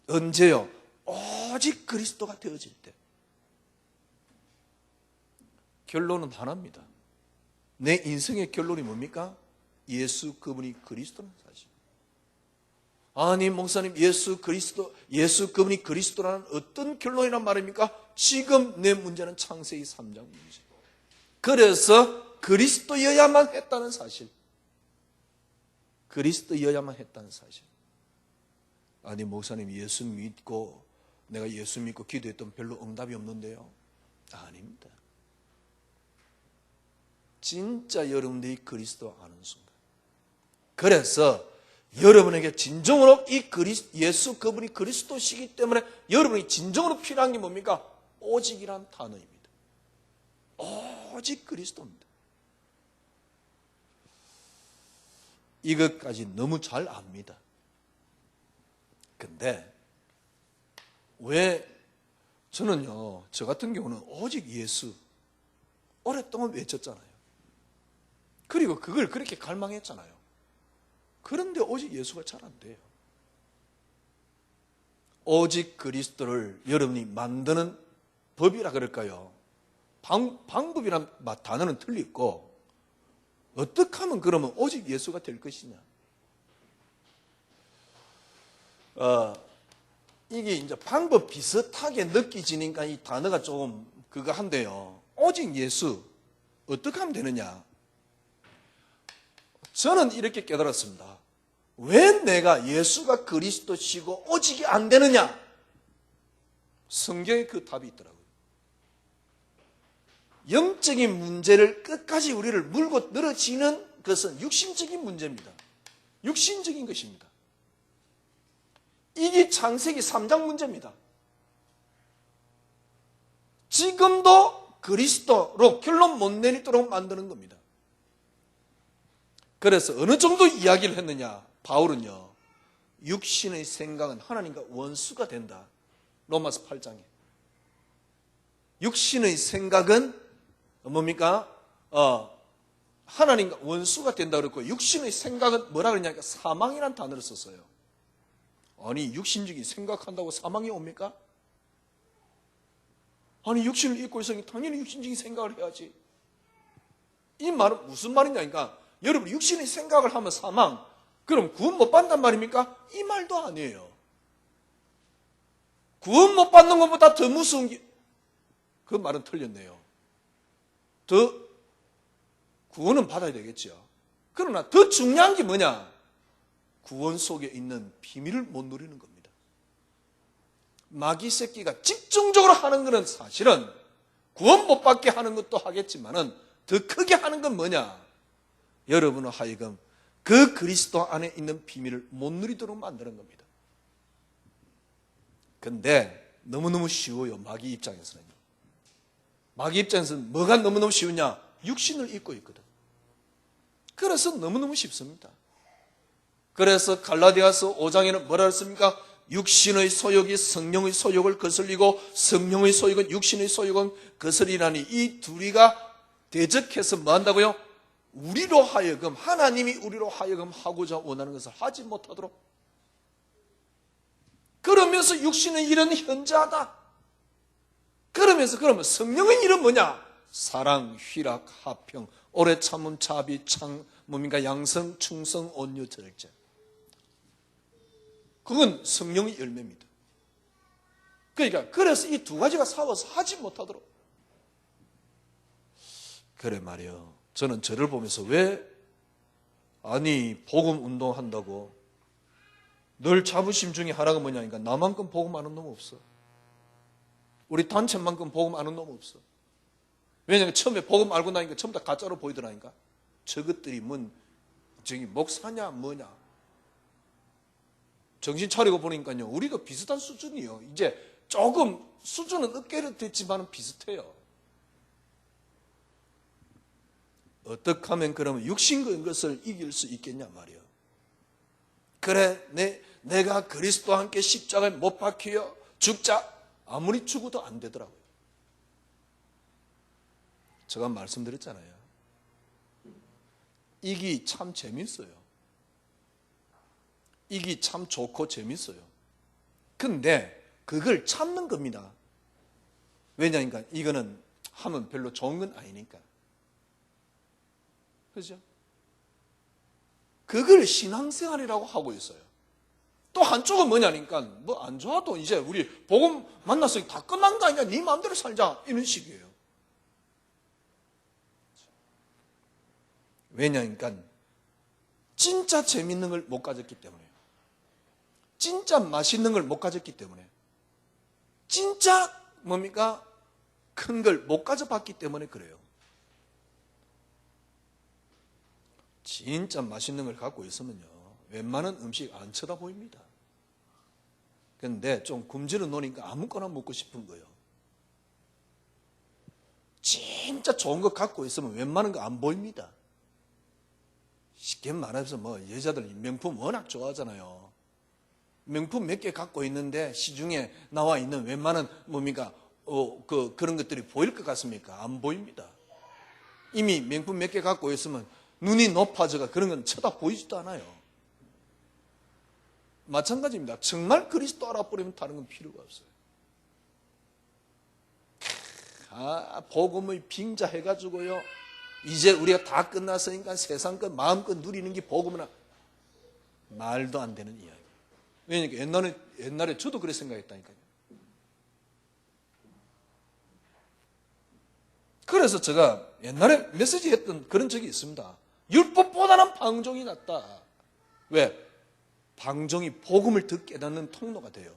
언제요? 오직 그리스도가 되어질 때. 결론은 하나입니다. 내 인생의 결론이 뭡니까? 예수 그분이 그리스도는 사실. 아니 목사님 예수 그분이 그리스도라는 어떤 결론이란 말입니까? 지금 내 문제는 창세기 3장 문제. 그래서 그리스도여야만 했다는 사실. 그리스도여야만 했다는 사실. 아니 목사님 예수 믿고 내가 예수 믿고 기도했던 별로 응답이 없는데요. 아닙니다. 진짜 여러분들이 그리스도 아는 순간. 그래서 여러분에게 진정으로 예수 그분이 그리스도시기 때문에 여러분이 진정으로 필요한 게 뭡니까? 오직이란 단어입니다. 오직 그리스도입니다. 이것까지 너무 잘 압니다. 근데 왜 저는요, 저 같은 경우는 오직 예수 오랫동안 외쳤잖아요. 그리고 그걸 그렇게 갈망했잖아요. 그런데 오직 예수가 잘 안 돼요. 오직 그리스도를 여러분이 만드는 법이라 그럴까요? 방법이란 단어는 틀리고 어떻게 하면 그러면 오직 예수가 될 것이냐? 이게 이제 방법 비슷하게 느껴지니까 이 단어가 조금 그거 한데요. 오직 예수 어떻게 하면 되느냐? 저는 이렇게 깨달았습니다. 왜 내가 예수가 그리스도시고 오직이 안 되느냐? 성경에 그 답이 있더라고요. 영적인 문제를 끝까지 우리를 물고 늘어지는 것은 육신적인 문제입니다. 육신적인 것입니다. 이게 창세기 3장 문제입니다. 지금도 그리스도로 결론 못 내리도록 만드는 겁니다. 그래서 어느 정도 이야기를 했느냐? 바울은요, 육신의 생각은 하나님과 원수가 된다. 로마서 8장에. 육신의 생각은 뭡니까? 하나님과 원수가 된다 그랬고, 육신의 생각은 뭐라 그러냐니까 사망이라는 단어를 썼어요. 아니, 육신적인 생각한다고 사망이 옵니까? 아니, 육신을 입고 있으니 당연히 육신적인 생각을 해야지. 이 말은 무슨 말이냐니까, 여러분 육신의 생각을 하면 사망, 그럼 구원 못 받는단 말입니까? 이 말도 아니에요. 구원 못 받는 것보다 더 무서운 게, 그 말은 틀렸네요. 구원은 받아야 되겠죠. 그러나 더 중요한 게 뭐냐? 구원 속에 있는 비밀을 못 누리는 겁니다. 마귀 새끼가 집중적으로 하는 것은 사실은 구원 못 받게 하는 것도 하겠지만은 더 크게 하는 건 뭐냐? 여러분은 하여금 그 그리스도 안에 있는 비밀을 못 누리도록 만드는 겁니다. 근데 너무너무 쉬워요. 마귀 입장에서는요. 마귀 입장에서는 뭐가 너무너무 쉬우냐? 육신을 입고 있거든. 그래서 너무너무 쉽습니다. 그래서 갈라디아서 5장에는 뭐라 했습니까? 육신의 소욕이 성령의 소욕을 거슬리고 성령의 소욕은 육신의 소욕은 거슬리라니, 이 둘이가 대적해서 뭐 한다고요? 우리로 하여금, 하나님이 우리로 하여금 하고자 원하는 것을 하지 못하도록. 그러면서 육신의 일은 현저하다. 그러면 성령의 일은 뭐냐? 사랑, 희락, 화평, 오래 참음, 자비, 양성, 충성, 온유, 절제. 그건 성령의 열매입니다. 그러니까 그래서 이 두 가지가 싸워서 하지 못하도록. 그래 말이요. 저는 저를 보면서 왜 아니 복음 운동한다고 늘 자부심 중에 하나가 뭐냐니까 나만큼 복음 아는 놈 없어. 우리 단체만큼 복음 아는 놈 없어. 왜냐하면 처음에 복음 알고 나니까 전부 다 가짜로 보이더라니까. 저것들이 저기 목사냐 뭐냐. 정신 차리고 보니까요 우리도 비슷한 수준이요. 이제 조금 수준은 업그레이드됐지만 비슷해요. 어떻게 하면 그러면 육신적인 것을 이길 수 있겠냐 말이야. 그래 내가 그리스도와 함께 십자가에 못 박혀 죽자. 아무리 죽어도 안 되더라고요. 제가 말씀드렸잖아요. 이기 참 재밌어요. 이기 참 좋고 재밌어요. 근데 그걸 참는 겁니다. 왜냐니까 이거는 하면 별로 좋은 건 아니니까. 그죠? 그걸 신앙생활이라고 하고 있어요. 또 한쪽은 뭐냐니까 뭐 안 좋아도 이제 우리 복음 만났으니 다 끝난 거 아니야. 네 마음대로 살자. 이런 식이에요. 왜냐니까 진짜 재밌는 걸 못 가졌기 때문에요. 진짜 맛있는 걸 못 가졌기 때문에 진짜 뭡니까? 큰 걸 못 가져봤기 때문에 그래요. 진짜 맛있는 걸 갖고 있으면요 웬만한 음식 안 쳐다보입니다. 그런데 좀 굶주려 놓으니까 아무거나 먹고 싶은 거예요. 진짜 좋은 거 갖고 있으면 웬만한 거 안 보입니다. 쉽게 말해서 뭐 여자들 명품 워낙 좋아하잖아요. 명품 몇 개 갖고 있는데 시중에 나와 있는 웬만한 뭡니까 그런 것들이 보일 것 같습니까? 안 보입니다. 이미 명품 몇 개 갖고 있으면 눈이 높아져가 그런 건 쳐다보이지도 않아요. 마찬가지입니다. 정말 그리스도 알아버리면 다른 건 필요가 없어요. 복음의 빙자 해가지고요. 이제 우리가 다 끝났으니까 세상 것 마음껏 누리는 게 복음이나 말도 안 되는 이야기. 왜냐니까 옛날에 저도 그렇게 생각했다니까요. 그래서 제가 옛날에 메시지 했던 그런 적이 있습니다. 율법보다는 방종이 낫다. 왜? 방종이 복음을 더 깨닫는 통로가 돼요.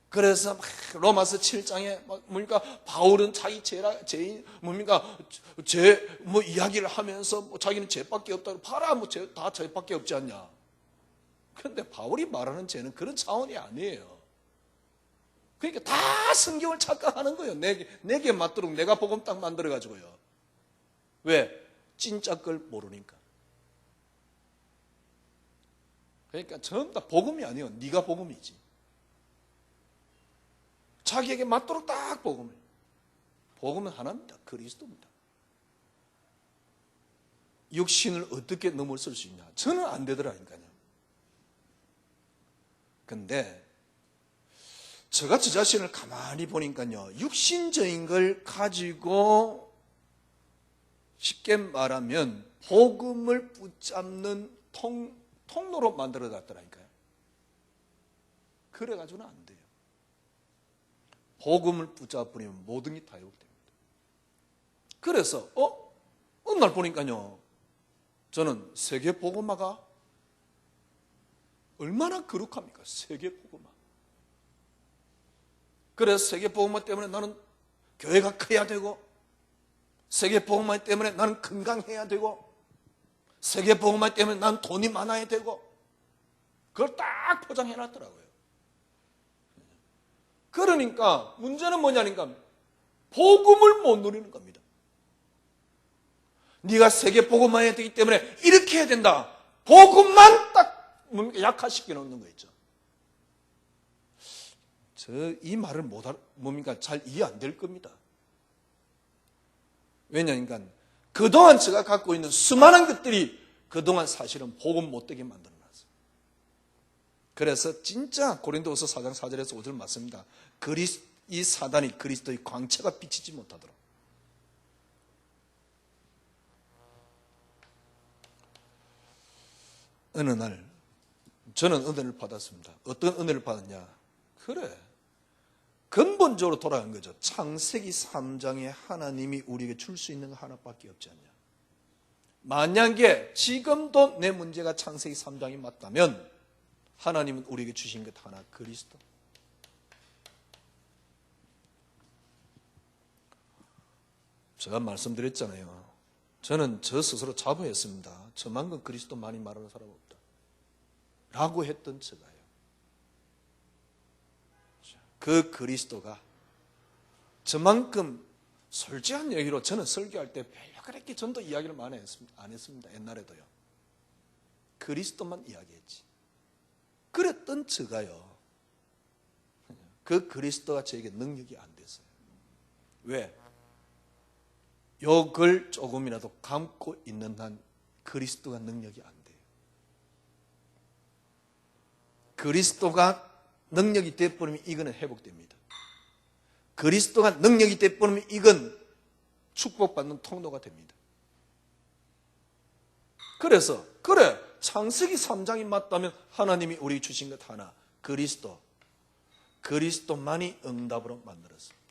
그래서 로마서 7장에 뭡니까 바울은 자기 죄인 뭡니까 이야기를 하면서 자기는 죄밖에 없다고 봐라 다 죄밖에 없지 않냐. 그런데 바울이 말하는 죄는 그런 차원이 아니에요. 그러니까 다 성경을 착각하는 거예요. 내게 맞도록 내가 복음 딱 만들어 가지고요. 왜? 진짜 걸 모르니까. 그러니까 전부 다 복음이 아니에요. 네가 복음이지. 자기에게 맞도록 딱 복음을. 복음은 하나입니다. 그리스도입니다. 육신을 어떻게 넘어설 수 있냐? 저는 안 되더라니까요. 근데 제가 저 자신을 가만히 보니까요. 육신적인 걸 가지고 쉽게 말하면 복음을 붙잡는 통로로 만들어 놨더라니까요. 그래가지고는 안 돼요. 복음을 붙잡아버리면 모든 게 다 회복됩니다. 그래서 어느 날 보니까요. 저는 세계 복음화가 얼마나 거룩합니까? 세계 복음화. 그래서 세계 복음화 때문에 나는 교회가 커야 되고 세계 복음화 때문에 나는 건강해야 되고 세계 복음화 때문에 나는 돈이 많아야 되고 그걸 딱 포장해 놨더라고요. 그러니까 문제는 뭐냐니까 복음을 못 누리는 겁니다. 네가 세계 복음화해야 되기 때문에 이렇게 해야 된다. 복음만 딱 약화시켜 놓는 거 있죠. 이 말을 뭡니까? 잘 이해 안 될 겁니다. 왜냐니까 그동안 제가 갖고 있는 수많은 것들이 그동안 사실은 복음 못되게 만들어놨어요. 그래서 진짜 고린도후서 4장 4절에서 5절 맞습니다. 이 사단이 그리스도의 광채가 비치지 못하도록. 어느 날 저는 은혜를 받았습니다. 어떤 은혜를 받았냐? 그래. 근본적으로 돌아간 거죠. 창세기 3장에 하나님이 우리에게 줄 수 있는 거 하나밖에 없지 않냐. 만약에 지금도 내 문제가 창세기 3장이 맞다면 하나님은 우리에게 주신 것 하나, 그리스도. 제가 말씀드렸잖아요. 저는 저 스스로 자부했습니다. 저만큼 그리스도 많이 말하는 사람 없다 라고 했던 제가요. 그 그리스도가 저만큼 솔직한 얘기로 저는 설교할 때 별로 그렇게 전도 이야기를 많이 안 했습니다. 옛날에도요. 그리스도만 이야기했지. 그랬던 제가요. 그 그리스도가 저에게 능력이 안 됐어요. 왜? 욕을 조금이라도 감고 있는 한 그리스도가 능력이 안 돼요. 그리스도가 능력이 돼버리면 이거는 회복됩니다. 그리스도가 능력이 돼버리면 이건 축복받는 통로가 됩니다. 그래서 그래 창세기 3장이 맞다면 하나님이 우리 주신 것 하나, 그리스도만이 응답으로 만들었습니다.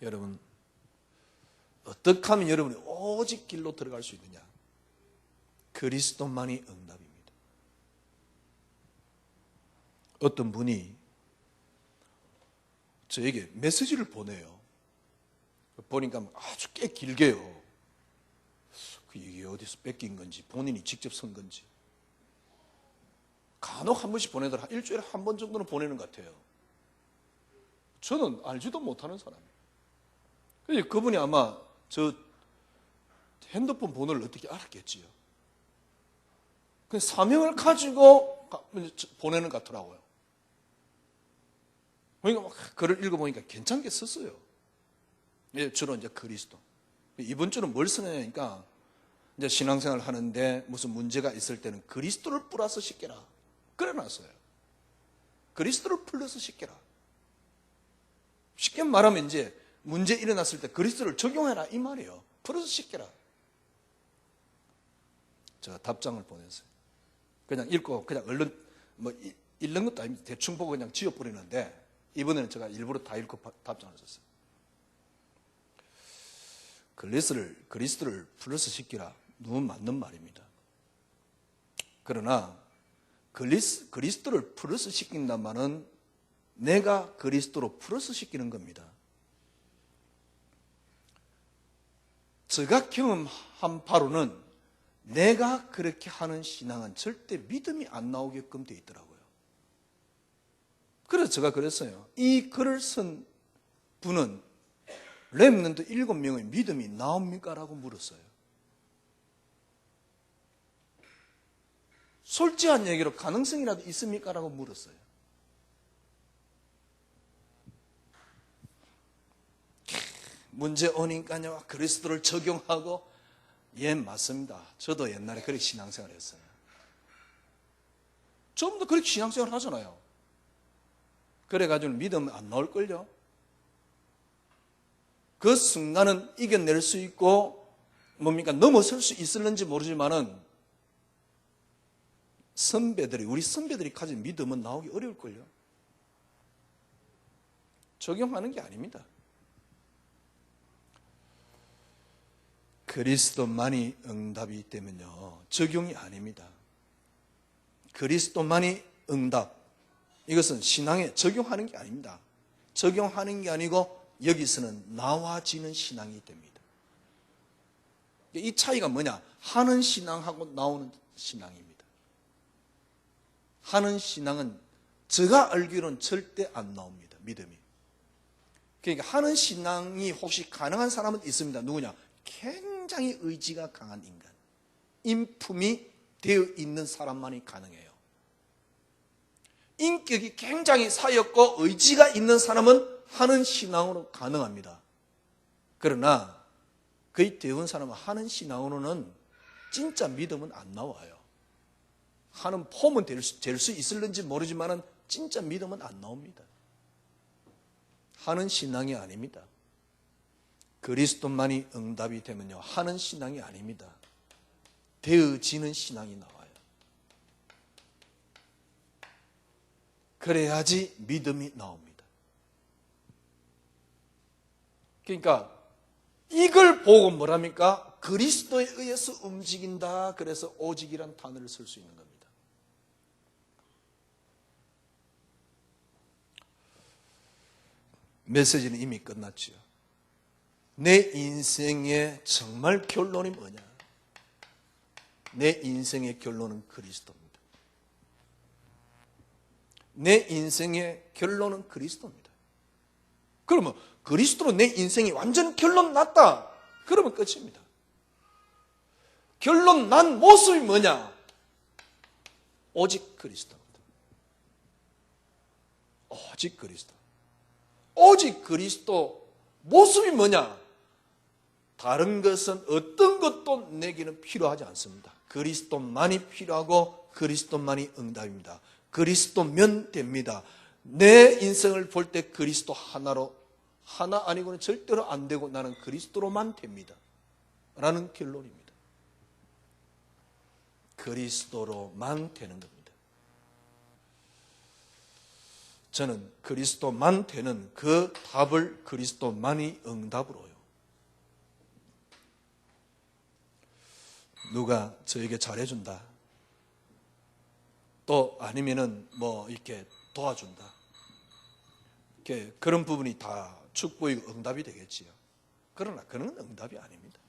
여러분, 어떻게 하면 여러분이 오직 길로 들어갈 수 있느냐? 그리스도만이 응답입니다. 어떤 분이 저에게 메시지를 보내요. 보니까 아주 꽤 길게요. 이게 어디서 뺏긴 건지, 본인이 직접 쓴 건지. 간혹 한 번씩 보내더라. 일주일에 한 번 정도는 보내는 것 같아요. 저는 알지도 못하는 사람이에요. 그분이 아마 저 핸드폰 번호를 어떻게 알았겠지요. 그 사명을 가지고 보내는 것 같더라고요. 그러니까 막 글을 읽어보니까 괜찮게 썼어요. 주로 이제 그리스도. 이번 주는 뭘 쓰냐니까 이제 신앙생활을 하는데 무슨 문제가 있을 때는 그리스도를 플러스 시켜라. 그래놨어요. 그리스도를 플러스 시켜라. 쉽게 말하면 이제 문제 일어났을 때 그리스도를 적용해라 이 말이에요. 플러스 시켜라. 제가 답장을 보냈어요. 그냥 읽고 그냥 얼른 읽는 것도 아닙니다. 대충 보고 그냥 지워버리는데 이번에는 제가 일부러 다 읽고 답장을 썼어요. 그리스도를 플러스 시키라. 너무 맞는 말입니다. 그러나 그리스도를 플러스 시킨단 말은 내가 그리스도로 플러스 시키는 겁니다. 제가 경험한 바로는 내가 그렇게 하는 신앙은 절대 믿음이 안 나오게끔 돼 있더라고요. 그래서 제가 그랬어요. 이 글을 쓴 분은 렘넌트 7명의 믿음이 나옵니까? 라고 물었어요. 솔직한 얘기로 가능성이라도 있습니까? 라고 물었어요. 문제 오니까요 그리스도를 적용하고 예 맞습니다. 저도 옛날에 그렇게 신앙생활 했어요. 저분도 그렇게 신앙생활 하잖아요. 그래가지고 믿음 안 나올걸요. 그 순간은 이겨낼 수 있고 뭡니까 넘어설 수 있을는지 모르지만은 우리 선배들이 가진 믿음은 나오기 어려울걸요. 적용하는 게 아닙니다. 그리스도만이 응답이기 때문에요. 적용이 아닙니다. 그리스도만이 응답. 이것은 신앙에 적용하는 게 아닙니다. 적용하는 게 아니고 여기서는 나와지는 신앙이 됩니다. 이 차이가 뭐냐? 하는 신앙하고 나오는 신앙입니다. 하는 신앙은 제가 알기로는 절대 안 나옵니다. 믿음이. 그러니까 하는 신앙이 혹시 가능한 사람은 있습니다. 누구냐? 굉장히 의지가 강한 인간. 인품이 되어 있는 사람만이 가능해요. 인격이 굉장히 사였고 의지가 있는 사람은 하는 신앙으로 가능합니다. 그러나 거의 대부분 사람은 하는 신앙으로는 진짜 믿음은 안 나와요. 하는 폼은 될 수 있을는지 모르지만 진짜 믿음은 안 나옵니다. 하는 신앙이 아닙니다. 그리스도만이 응답이 되면요 하는 신앙이 아닙니다. 되어지는 신앙이 나와요. 그래야지 믿음이 나옵니다. 그러니까 이걸 보고 뭐랍니까? 그리스도에 의해서 움직인다. 그래서 오직이란 단어를 쓸 수 있는 겁니다. 메시지는 이미 끝났지요. 내 인생의 정말 결론이 뭐냐? 내 인생의 결론은 그리스도입니다. 내 인생의 결론은 그리스도입니다. 그러면 그리스도로 내 인생이 완전 결론 났다. 그러면 끝입니다. 결론 난 모습이 뭐냐? 오직 그리스도입니다. 오직 그리스도. 오직 그리스도 모습이 뭐냐? 다른 것은 어떤 것도 내게는 필요하지 않습니다. 그리스도만이 필요하고 그리스도만이 응답입니다. 그리스도면 됩니다. 내 인생을 볼 때 그리스도 하나로, 하나 아니고는 절대로 안 되고 나는 그리스도로만 됩니다. 라는 결론입니다. 그리스도로만 되는 겁니다. 저는 그리스도만 되는 그 답을 그리스도만이 응답으로요. 누가 저에게 잘해준다. 또 아니면은 뭐 이렇게 도와준다. 이렇게 그런 부분이 다 축복이고 응답이 되겠지요. 그러나 그런 응답이 아닙니다.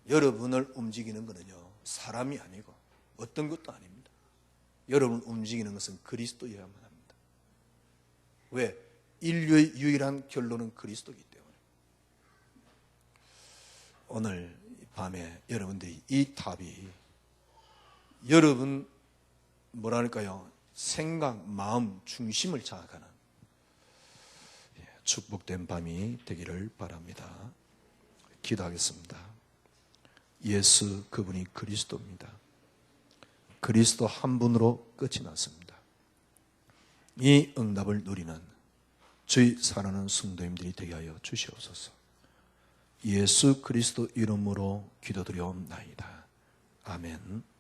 여러분을 움직이는 것은요, 사람이 아니고 어떤 것도 아닙니다. 여러분을 움직이는 것은 그리스도여야만 합니다. 왜? 인류의 유일한 결론은 그리스도이기 때문에. 오늘 밤에 여러분들이 이 답이 여러분 뭐랄까요? 생각, 마음, 중심을 장악하는 축복된 밤이 되기를 바랍니다. 기도하겠습니다. 예수 그분이 그리스도입니다. 그리스도 한 분으로 끝이 났습니다. 이 응답을 누리는 저희 사랑하는 성도님들이 되게 하여 주시옵소서. 예수 그리스도 이름으로 기도드려옵나이다. 아멘.